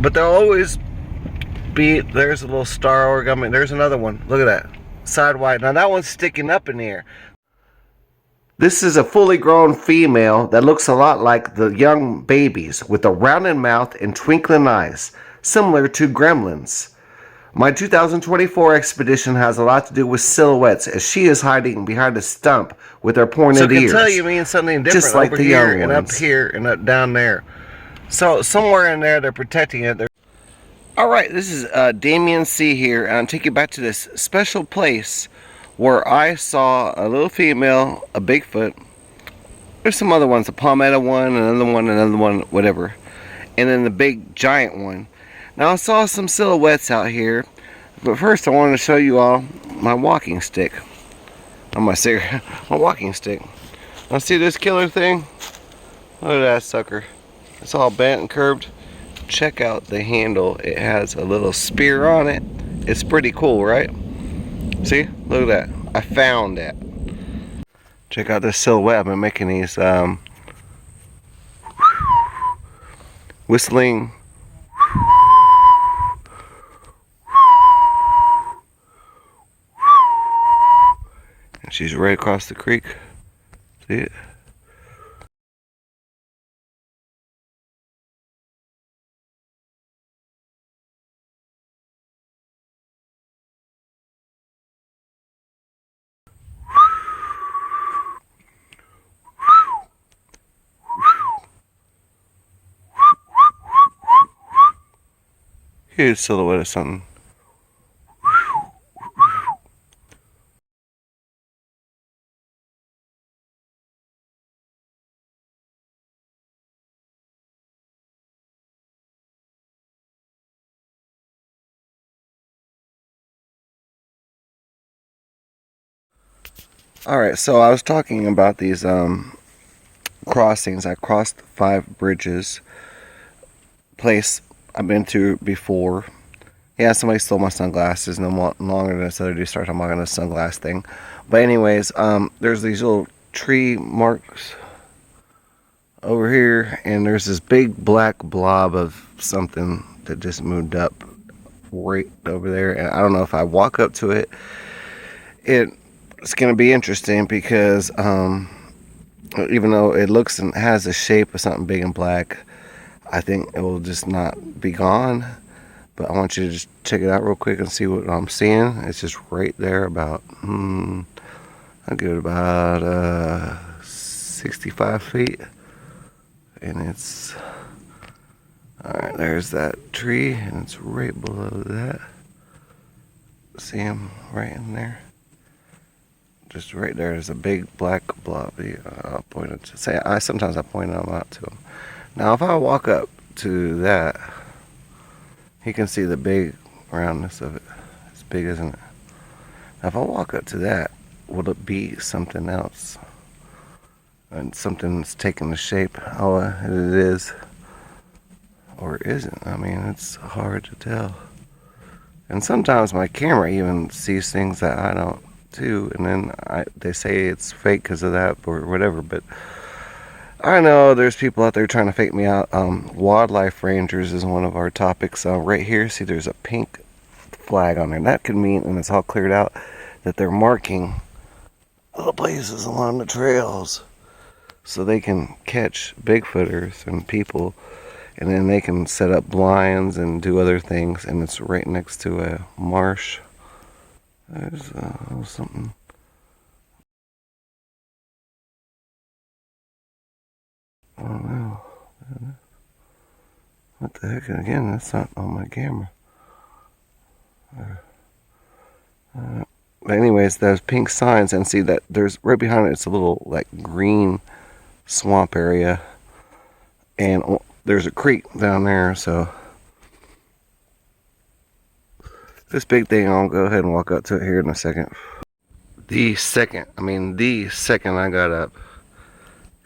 But there'll always be, there's a little star origami. There's another one. Look at that. Side white. Now that one's sticking up in the air. This is a fully grown female that looks a lot like the young babies with a rounded mouth and twinkling eyes, similar to gremlins. My 2024 expedition has a lot to do with silhouettes, as she is hiding behind a stump with her pointed ears. So I can tell you mean something different, just like over the here young and ones. Up here and up down there. So somewhere in there they're protecting it. Alright, this is Damien C here, and I'll take you back to this special place where I saw a little female, a Bigfoot. There's some other ones, a palmetto one, another one, whatever. And then the big giant one. Now I saw some silhouettes out here, but first I wanted to show you all my walking stick. My walking stick. Now see this killer thing? Look at that sucker. It's all bent and curved. Check out the handle. It has a little spear on it. It's pretty cool, right? See? Look at that. I found that. Check out this silhouette. I've been making these whistling and she's right across the creek. See it? Here's a silhouette of something. Alright, so I was talking about these crossings. I crossed 5 bridges. Place I've been to before. Yeah, somebody stole my sunglasses no longer than this other dude started talking about the sunglass thing. But anyways, there's these little tree marks over here, and there's this big black blob of something that just moved up right over there. And I don't know if I walk up to it. It's going to be interesting because even though it looks and has the shape of something big and black, I think it will just not be gone. But I want you to just check it out real quick and see what I'm seeing. It's just right there about, I'll give it about 65 feet. And it's, alright, there's that tree, and it's right below that. See him right in there? Just right there is a big black blob. I'll point it to say. Sometimes I point them out to him. Now, if I walk up to that, you can see the big roundness of it. It's big, isn't it? Now, if I walk up to that, will it be something else? And something's taking the shape. Oh, it is, or isn't. I mean, it's hard to tell. And sometimes my camera even sees things that I don't too, and then they say it's fake because of that or whatever. But I know there's people out there trying to fake me out. Wildlife rangers is one of our topics. Right here, see, there's a pink flag on there. That could mean, and it's all cleared out, that they're marking little places along the trails so they can catch Bigfooters and people, and then they can set up blinds and do other things. And it's right next to a marsh. There's something. Oh no. What the heck? And again, that's not on my camera. But anyways, those pink signs, and see that there's right behind it, it's a little like green swamp area. And there's a creek down there, so this big thing, I'll go ahead and walk up to it here in a second. The second I got up,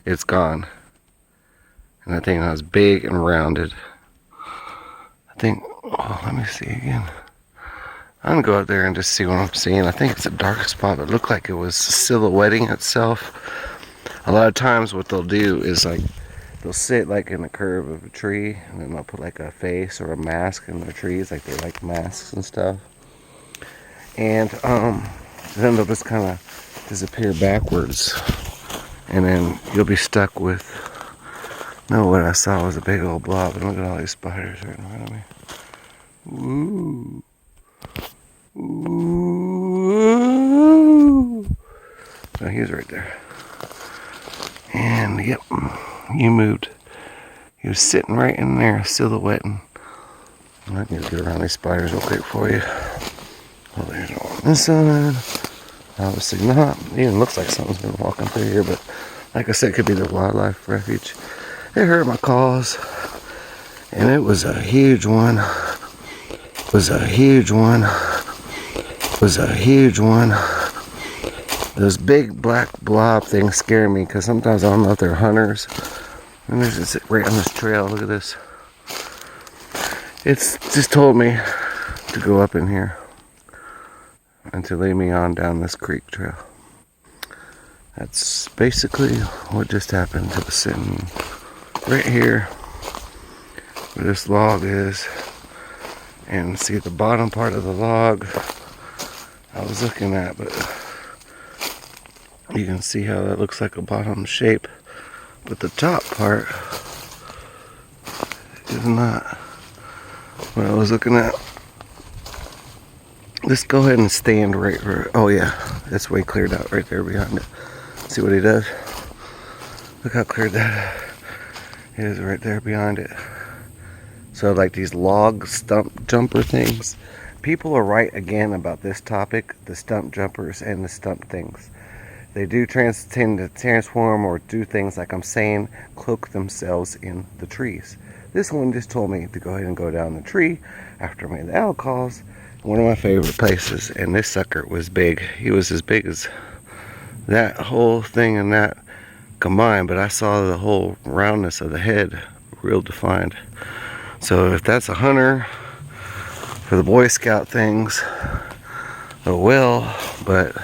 it's gone. And that thing was big and rounded. I think, let me see again. I'm gonna go out there and just see what I'm seeing. I think it's a dark spot, but it looked like it was silhouetting itself. A lot of times what they'll do is like they'll sit like in the curve of a tree, and then they'll put like a face or a mask in their trees, like they like masks and stuff. And then they'll just kind of disappear backwards, and then you'll be stuck with. No, what I saw was a big old blob, and look at all these spiders right in front of me. Ooh. Ooh. So he's right there. And yep, he moved. He was sitting right in there, silhouetting. I need to get around these spiders real quick for you. Oh, there's one on this side. Obviously not. It even looks like something's been walking through here, but like I said, it could be the wildlife refuge. It hurt my cause, and it was a huge one. Those big black blob things scare me, because sometimes I don't know if they're hunters. And there's just right on this trail. Look at this. It's just told me to go up in here and to lay me on down this creek trail. That's basically what just happened. It was sitting right here where this log is, and see the bottom part of the log I was looking at, but you can see how that looks like a bottom shape, but the top part is not what I was looking at. Let's go ahead and stand right where, oh yeah, that's way cleared out right there behind it. See what he does? Look how cleared that is right there behind it. So like these log stump jumper things, people are right again about this topic, the stump jumpers and the stump things. They do tend to transform or do things, like I'm saying, cloak themselves in the trees. This one just told me to go ahead and go down the tree after I made the owl calls. One of my favorite places, and this sucker was big. He was as big as that whole thing and that combined, but I saw the whole roundness of the head real defined. So if that's a hunter for the Boy Scout things, oh well, but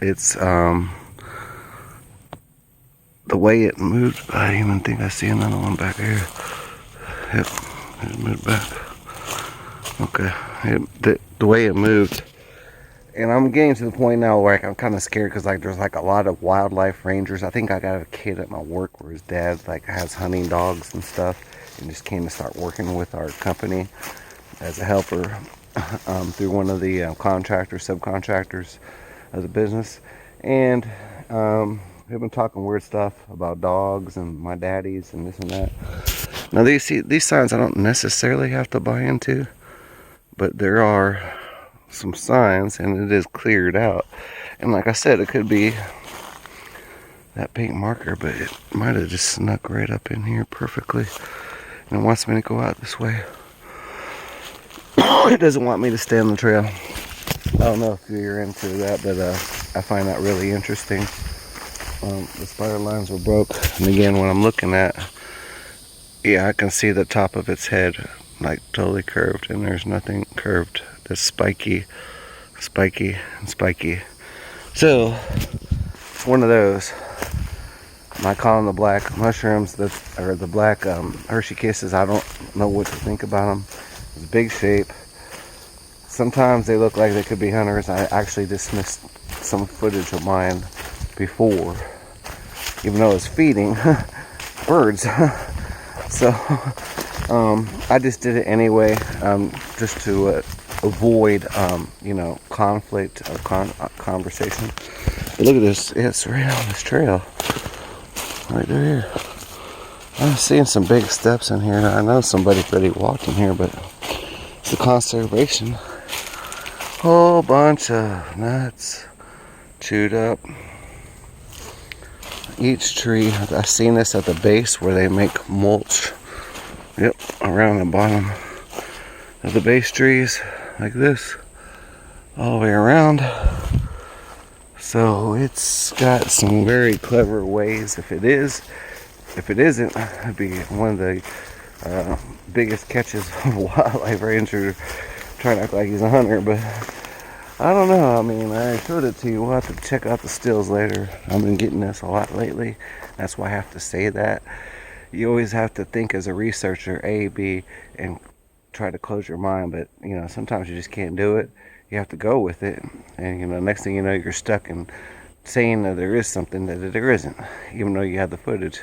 it's the way it moved. I even think I see another one back here. Yep, it moved back. Okay, the way it moved. And I'm getting to the point now where I'm kind of scared, because like there's like a lot of wildlife rangers. I think I got a kid at my work where his dad like has hunting dogs and stuff, and just came to start working with our company as a helper through one of the subcontractors of the business. And we've been talking weird stuff about dogs and my daddies and this and that. Now these signs I don't necessarily have to buy into, but there are some signs, and it is cleared out. And like I said, it could be that pink marker, but it might have just snuck right up in here perfectly, and it wants me to go out this way. It doesn't want me to stay on the trail. I don't know if you're into that, but I find that really interesting. The spider lines were broke, and again, when I'm looking at, yeah, I can see the top of its head like totally curved, and there's nothing curved. That's spiky. So it's one of those. I call them the black mushrooms, or the black Hershey Kisses. I don't know what to think about them. It's a big shape. Sometimes they look like they could be hunters. I actually dismissed some footage of mine before, even though it's feeding birds. So I just did it anyway, just to avoid conflict or conversation. But look at this. It's right on this trail right there. I'm seeing some big steps in here. I know somebody's already walked in here, but it's a conservation. Whole bunch of nuts chewed up. Each tree, I've seen this at the base where they make mulch. Yep, around the bottom of the base trees, like this, all the way around. So it's got some very clever ways. If it isn't, it'd be one of the biggest catches of wildlife ranger trying to act like he's a hunter. But I don't know. I mean, I showed it to you. We'll have to check out the stills later. I've been getting this a lot lately. That's why I have to say that. You always have to think as a researcher, A, B, and try to close your mind. But, you know, sometimes you just can't do it. You have to go with it. And, you know, next thing you know, you're stuck in saying that there is something that there isn't, even though you have the footage.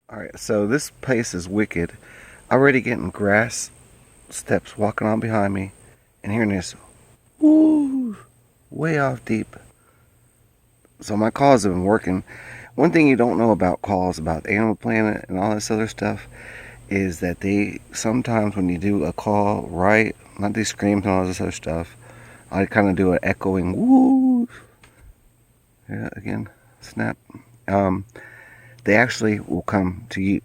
Alright, so this place is wicked. Already getting grass steps walking on behind me, and hearing this, woo, way off deep. So my calls have been working. One thing you don't know about calls, about Animal Planet and all this other stuff, is that they sometimes when you do a call right, not these screams and all this other stuff, I kind of do an echoing woo. Yeah, again, snap. They actually will come to you.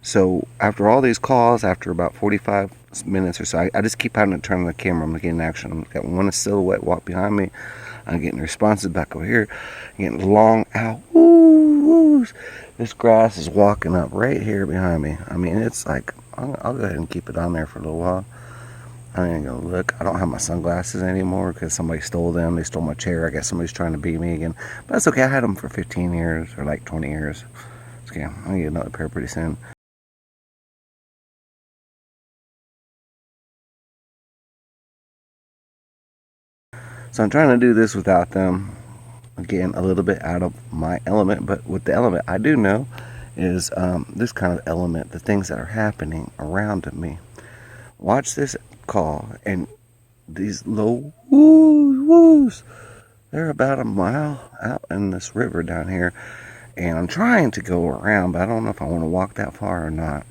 So after all these calls, after about 45 minutes or so, I just keep having to turn on the camera. I'm getting action. I'm got one silhouette walk behind me. I'm getting responses back over here. I'm getting long out woos. This grass is walking up right here behind me. I mean, it's like, I'll go ahead and keep it on there for a little while. I ain't gonna look. I don't have my sunglasses anymore because somebody stole them. They stole my chair. I guess somebody's trying to beat me again. But that's okay. I had them for 15 years or like 20 years. It's okay. I'm gonna get another pair pretty soon. So I'm trying to do this without them. Again, a little bit out of my element, but with the element I do know is this kind of element, the things that are happening around me. Watch this call, and these low woos, woos, they're about a mile out in this river down here, and I'm trying to go around, but I don't know if I want to walk that far or not.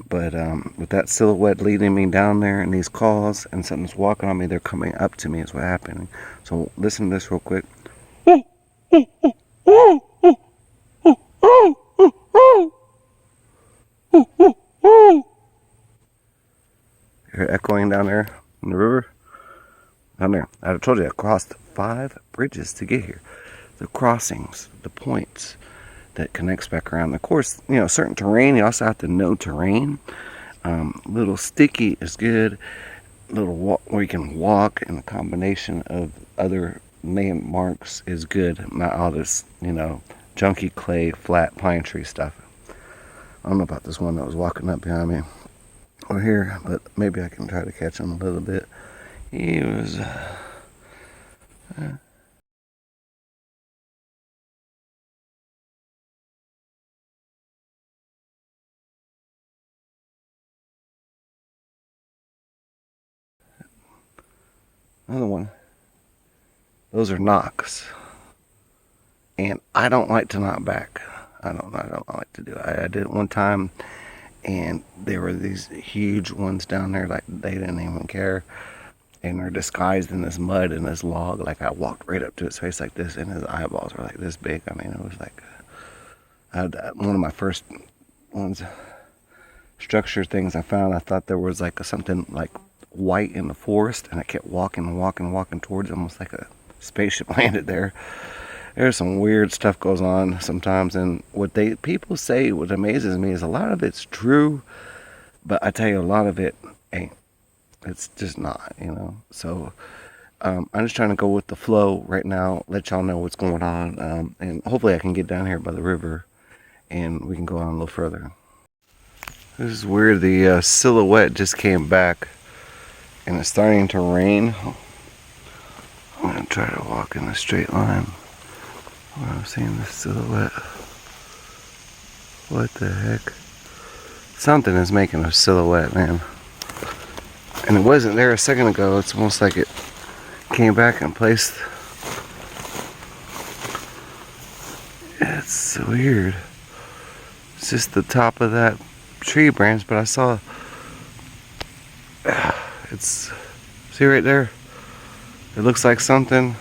But with that silhouette leading me down there and these calls and something's walking on me, they're coming up to me is what's happening. So listen to this real quick. You're echoing down there in the river. Down there. I told you I crossed 5 bridges to get here. The crossings, the points that connects back around. Of course, you know, certain terrain, you also have to know terrain. Little sticky is good. Little where you can walk, and a combination of other landmarks is good. Not all this, you know, junky clay, flat pine tree stuff. I don't know about this one that was walking up behind me or here, but maybe I can try to catch him a little bit. He was another one. Those are knocks, and I don't like to knock back. I don't like to do it. I did it one time, and there were these huge ones down there, like they didn't even care, and they're disguised in this mud and this log. Like I walked right up to his face like this, and his eyeballs were like this big. I mean, it was like one of my first ones structure things I found. I thought there was like something like white in the forest, and I kept walking and walking and walking towards it, almost like a spaceship landed there. There's some weird stuff goes on sometimes, and what people say, what amazes me is a lot of it's true, but I tell you, a lot of it ain't. It's just not, you know. So I'm just trying to go with the flow right now, let y'all know what's going on, and hopefully I can get down here by the river and we can go on a little further. This is where the silhouette just came back, and it's starting to rain. I'm going to try to walk in a straight line where I'm seeing the silhouette. What the heck? Something is making a silhouette, man. And it wasn't there a second ago. It's almost like it came back and placed. It's weird. It's just the top of that tree branch, but I saw it's, see right there, it looks like something,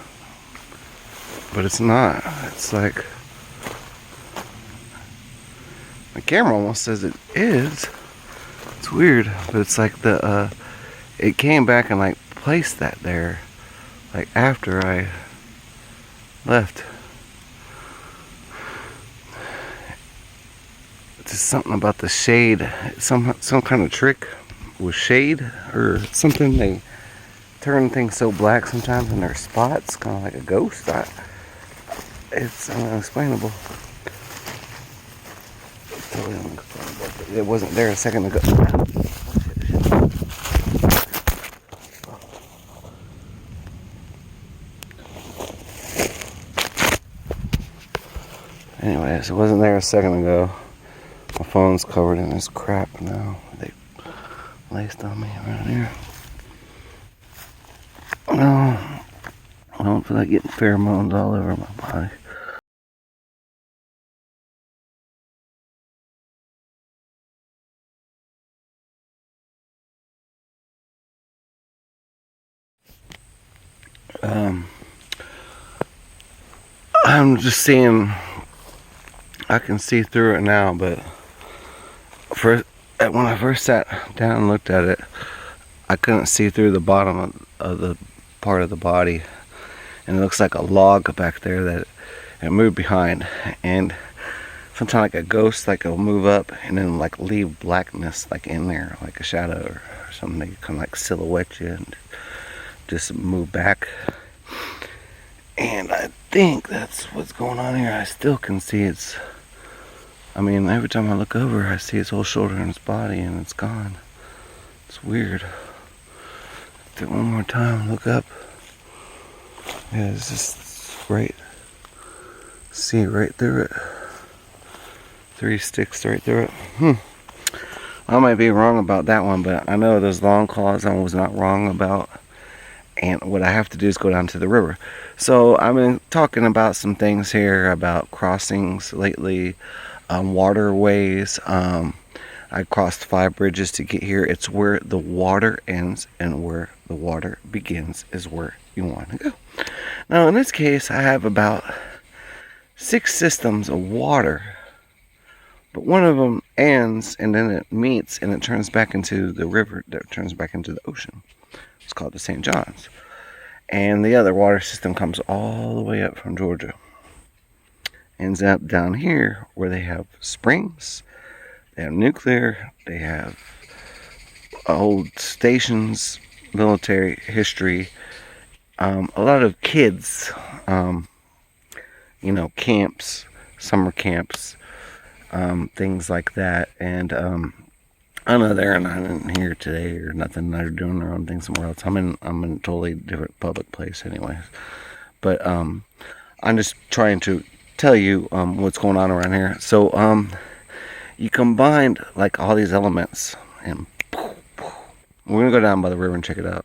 but it's not. It's like my camera almost says it is. It's weird, but it's like it came back and like placed that there, like after I left. Just something about the shade. Some kind of trick with shade or something. They turn things so black sometimes in their spots, kind of like a ghost. It's unexplainable. It's totally unexplainable. It wasn't there a second ago. Anyways, it wasn't there a second ago. My phone's covered in this crap now. They laced on me around here. No, I don't feel like getting pheromones all over my body. I'm just seeing, I can see through it now, but when I first sat down and looked at it, I couldn't see through the bottom of the part of the body, and it looks like a log back there that it moved behind, and sometimes like a ghost, like it'll move up and then like leave blackness like in there, like a shadow or something. They kind of like silhouette you and just move back. And I think that's what's going on here. I still can see it's, I mean, every time I look over, I see its whole shoulder and its body, and it's gone. It's weird. Do it one more time, look up. Yeah, it's just right. See right through it. 3 sticks right through it. I might be wrong about that one, but I know those long claws I was not wrong about. And what I have to do is go down to the river. So I've been talking about some things here about crossings lately, waterways. I crossed 5 bridges to get here. It's where the water ends and where the water begins is where you want to go. Now in this case, I have about 6 systems of water, but one of them ends and then it meets and it turns back into the river that turns back into the ocean. It's called the St. John's. And the other water system comes all the way up from Georgia. Ends up down here where they have springs, they have nuclear, they have old stations, military history, a lot of kids, camps, summer camps, things like that. And I know they're not in here today or nothing. They're doing their own thing somewhere else. I'm in a totally different public place anyways. But I'm just trying to tell you what's going on around here. So you combined like all these elements, and we're gonna go down by the river and check it out.